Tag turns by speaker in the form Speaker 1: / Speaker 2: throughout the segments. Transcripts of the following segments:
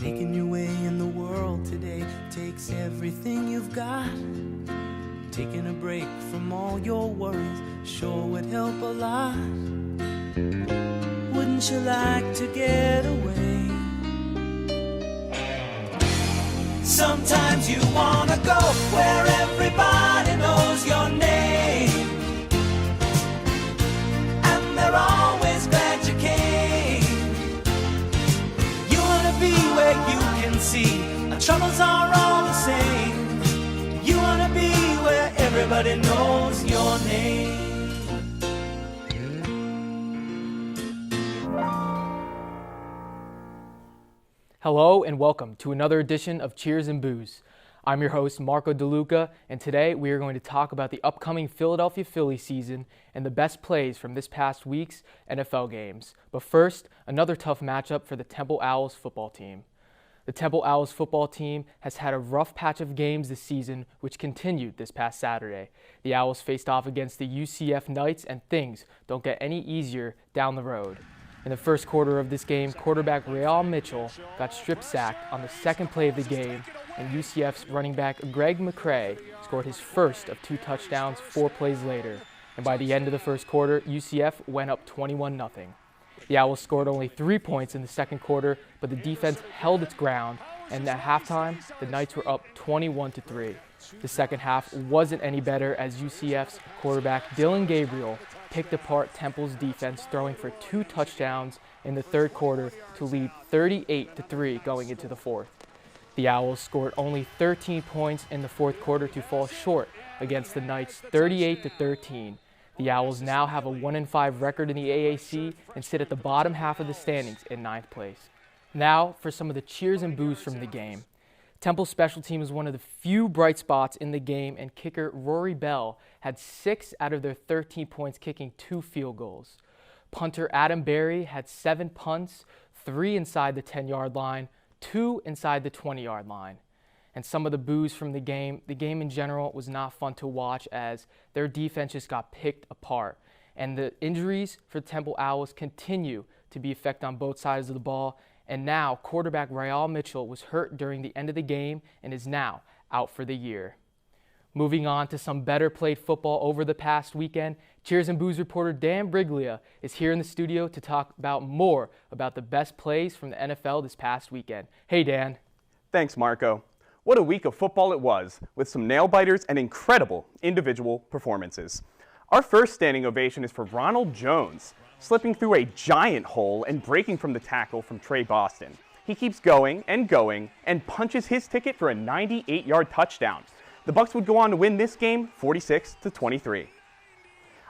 Speaker 1: Making your way in the world today takes everything you've got. Taking a break from all your worries sure would help a lot. Wouldn't you like to get away? Sometimes you wanna go where everybody knows your name, and they're always glad you came. You wanna be where you can see our troubles are all the same. You wanna be where everybody knows your name.
Speaker 2: Hello and welcome to another edition of Cheers and Booze. I'm your host Marco DeLuca, and today we are going to talk about the upcoming Philadelphia Phillies season and the best plays from this past week's NFL games. But first, another tough matchup for the Temple Owls football team. The Temple Owls football team has had a rough patch of games this season, which continued this past Saturday. The Owls faced off against the UCF Knights, and things don't get any easier down the road. In the first quarter of this game, quarterback Real Mitchell got strip sacked on the second play of the game, and UCF's running back Greg McCray scored his first of 2 touchdowns 4 plays later. And by the end of the first quarter, UCF went up 21-0. The Owls scored only 3 points in the second quarter, but the defense held its ground, and at halftime, the Knights were up 21-3. The second half wasn't any better as UCF's quarterback Dillon Gabriel picked apart Temple's defense, throwing for 2 touchdowns in the third quarter to lead 38-3 going into the fourth. The Owls scored only 13 points in the fourth quarter to fall short against the Knights 38-13. The Owls now have a 1-5 record in the AAC and sit at the bottom half of the standings in 9th place. Now for some of the cheers and boos from the game. Temple's special team is one of the few bright spots in the game, and kicker Rory Bell had 6 out of their 13 points, kicking 2 field goals. Punter Adam Berry had 7 punts, 3 inside the 10-yard line, 2 inside the 20-yard line. And some of the boos from the game in general was not fun to watch as their defense just got picked apart. And the injuries for Temple Owls continue to be effect on both sides of the ball. And now quarterback Real Mitchell was hurt during the end of the game and is now out for the year. Moving on to some better played football over the past weekend, Cheers and Booze reporter Dan Briglia is here in the studio to talk about more about the best plays from the NFL this past weekend. Hey, Dan.
Speaker 3: Thanks, Marco. What a week of football it was, with some nail-biters and incredible individual performances. Our first standing ovation is for Ronald Jones, slipping through a giant hole and breaking from the tackle from Trey Boston. He keeps going and punches his ticket for a 98-yard touchdown. The Bucs would go on to win this game 46-23.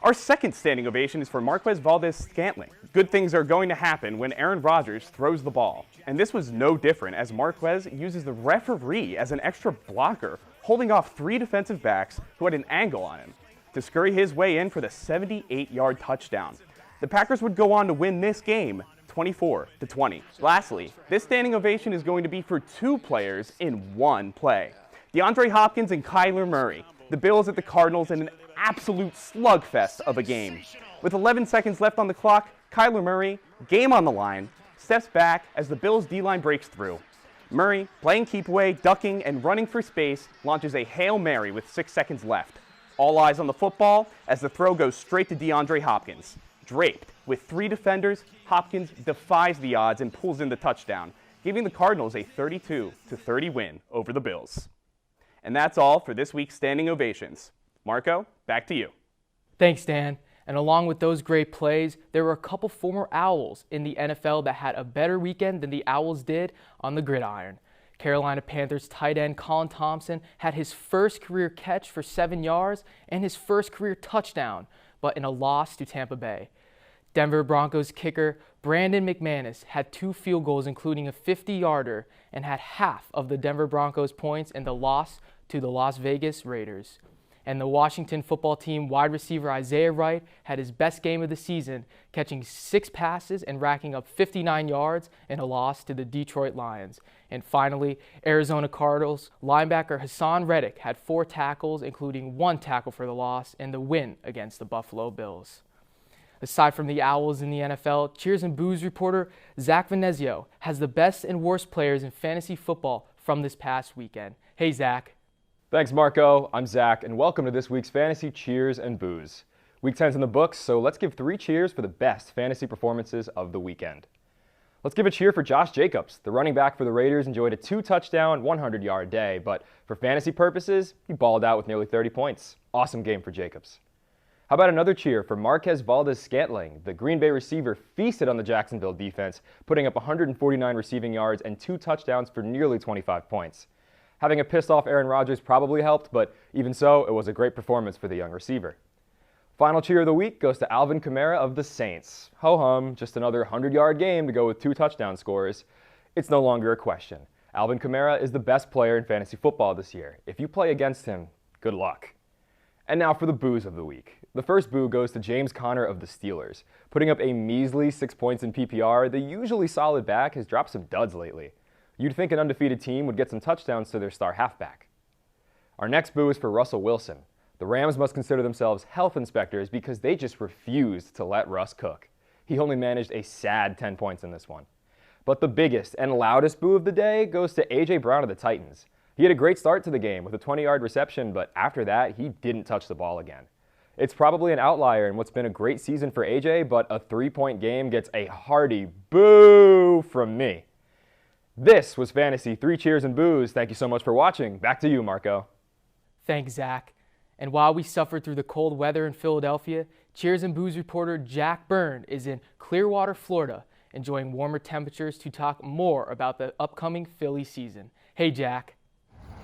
Speaker 3: Our second standing ovation is for Marquez Valdes-Scantling. Good things are going to happen when Aaron Rodgers throws the ball. And this was no different as Marquez uses the referee as an extra blocker, holding off 3 defensive backs who had an angle on him to scurry his way in for the 78-yard touchdown. The Packers would go on to win this game 24-20. Lastly, this standing ovation is going to be for 2 players in one play. DeAndre Hopkins and Kyler Murray. The Bills at the Cardinals in an absolute slugfest of a game. With 11 seconds left on the clock, Kyler Murray, game on the line, steps back as the Bills' D-line breaks through. Murray, playing keep away, ducking, and running for space, launches a Hail Mary with 6 seconds left. All eyes on the football as the throw goes straight to DeAndre Hopkins. Draped with 3 defenders, Hopkins defies the odds and pulls in the touchdown, giving the Cardinals a 32-30 win over the Bills. And that's all for this week's standing ovations. Marco, back to you.
Speaker 2: Thanks, Dan. And along with those great plays, there were a couple former Owls in the NFL that had a better weekend than the Owls did on the gridiron. Carolina Panthers tight end Colin Thompson had his first career catch for 7 yards and his first career touchdown, but in a loss to Tampa Bay. Denver Broncos kicker Brandon McManus had 2 field goals, including a 50-yarder, and had half of the Denver Broncos points in the loss to the Las Vegas Raiders. And the Washington football team wide receiver Isaiah Wright had his best game of the season, catching 6 passes and racking up 59 yards in a loss to the Detroit Lions. And finally, Arizona Cardinals linebacker Hassan Reddick had 4 tackles, including 1 tackle for the loss in the win against the Buffalo Bills. Aside from the Owls in the NFL, Cheers and Booze reporter Zach Venezio has the best and worst players in fantasy football from this past weekend. Hey, Zach.
Speaker 4: Thanks, Marco. I'm Zach, and welcome to this week's Fantasy Cheers and Booze. Week 10's in the books, so let's give 3 cheers for the best fantasy performances of the weekend. Let's give a cheer for Josh Jacobs. The running back for the Raiders enjoyed a 2-touchdown, 100-yard day, but for fantasy purposes, he balled out with nearly 30 points. Awesome game for Jacobs. How about another cheer for Marquez Valdes-Scantling? The Green Bay receiver feasted on the Jacksonville defense, putting up 149 receiving yards and 2 touchdowns for nearly 25 points. Having a pissed-off Aaron Rodgers probably helped, but even so, it was a great performance for the young receiver. Final cheer of the week goes to Alvin Kamara of the Saints. Ho-hum, just another 100-yard game to go with 2 touchdown scores. It's no longer a question. Alvin Kamara is the best player in fantasy football this year. If you play against him, good luck. And now for the booze of the week. The first boo goes to James Conner of the Steelers. Putting up a measly 6 points in PPR, the usually solid back has dropped some duds lately. You'd think an undefeated team would get some touchdowns to their star halfback. Our next boo is for Russell Wilson. The Rams must consider themselves health inspectors because they just refused to let Russ cook. He only managed a sad 10 points in this one. But the biggest and loudest boo of the day goes to A.J. Brown of the Titans. He had a great start to the game with a 20-yard reception, but after that, he didn't touch the ball again. It's probably an outlier in what's been a great season for A.J., but a 3-point game gets a hearty boo from me. This was Fantasy 3 Cheers and Booze. Thank you so much for watching. Back to you, Marco.
Speaker 2: Thanks, Zach. And while we suffered through the cold weather in Philadelphia, Cheers and Booze reporter Jack Byrne is in Clearwater, Florida, enjoying warmer temperatures to talk more about the upcoming Philly season. Hey, Jack.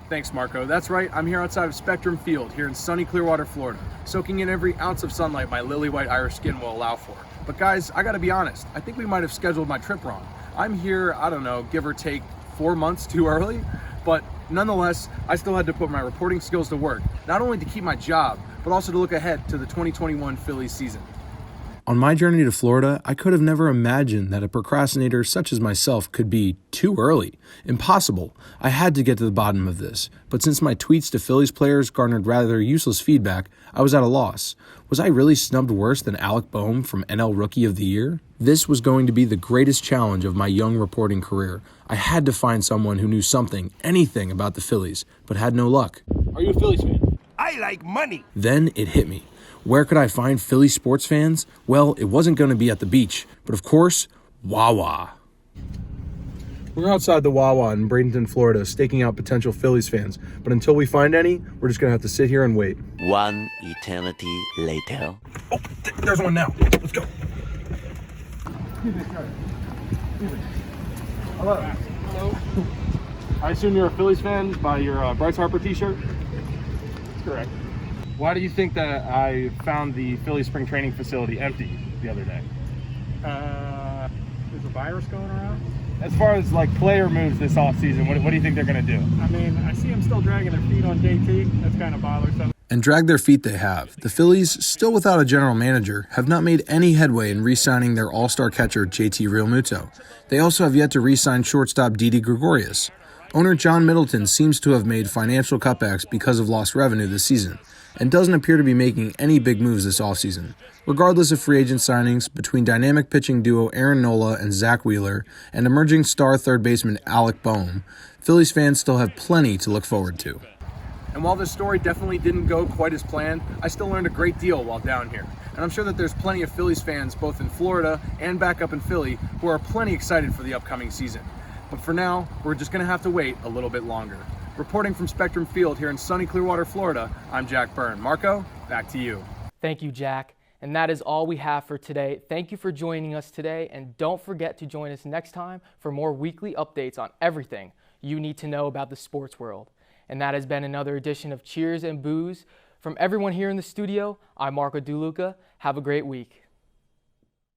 Speaker 5: Thanks, Marco. That's right. I'm here outside of Spectrum Field here in sunny Clearwater, Florida, soaking in every ounce of sunlight my lily white Irish skin will allow for. But guys, I gotta be honest. I think we might have scheduled my trip wrong. I'm here, I don't know, give or take 4 months too early. But nonetheless, I still had to put my reporting skills to work, not only to keep my job, but also to look ahead to the 2021 Phillies season.
Speaker 6: On my journey to Florida, I could have never imagined that a procrastinator such as myself could be too early. Impossible. I had to get to the bottom of this. But since my tweets to Phillies players garnered rather useless feedback, I was at a loss. Was I really snubbed worse than Alec Boehm from NL Rookie of the Year? This was going to be the greatest challenge of my young reporting career. I had to find someone who knew something, anything about the Phillies, but had no luck.
Speaker 5: Are you a Phillies fan?
Speaker 7: I like money.
Speaker 6: Then it hit me. Where could I find Philly sports fans? Well, it wasn't going to be at the beach, but of course, Wawa.
Speaker 5: We're outside the Wawa in Bradenton, Florida, staking out potential Phillies fans. But until we find any, we're just gonna have to sit here and wait.
Speaker 7: One eternity later.
Speaker 5: Oh, there's one now. Let's go.
Speaker 8: Hello. Hello. I assume you're a Phillies fan by your Bryce Harper t-shirt? That's correct. Why do you think that I found the Phillies spring training facility empty the other day?
Speaker 9: There's a virus going around.
Speaker 8: As far as like player moves this offseason, what do you think they're going to do?
Speaker 9: I mean, I see them still dragging their feet on JT. That's kind of bothersome.
Speaker 6: And drag their feet they have. The Phillies, still without a general manager, have not made any headway in re-signing their all-star catcher JT Realmuto. They also have yet to re-sign shortstop Didi Gregorius. Owner John Middleton seems to have made financial cutbacks because of lost revenue this season, and doesn't appear to be making any big moves this offseason. Regardless of free agent signings, between dynamic pitching duo Aaron Nola and Zach Wheeler and emerging star third baseman Alec Boehm, Phillies fans still have plenty to look forward to.
Speaker 5: And while this story definitely didn't go quite as planned, I still learned a great deal while down here. And I'm sure that there's plenty of Phillies fans both in Florida and back up in Philly who are plenty excited for the upcoming season. But for now, we're just going to have to wait a little bit longer. Reporting from Spectrum Field here in sunny Clearwater, Florida, I'm Jack Byrne. Marco, back to you.
Speaker 2: Thank you, Jack. And that is all we have for today. Thank you for joining us today, and don't forget to join us next time for more weekly updates on everything you need to know about the sports world. And that has been another edition of Cheers and Booze. From everyone here in the studio, I'm Marco DeLuca. Have a great week.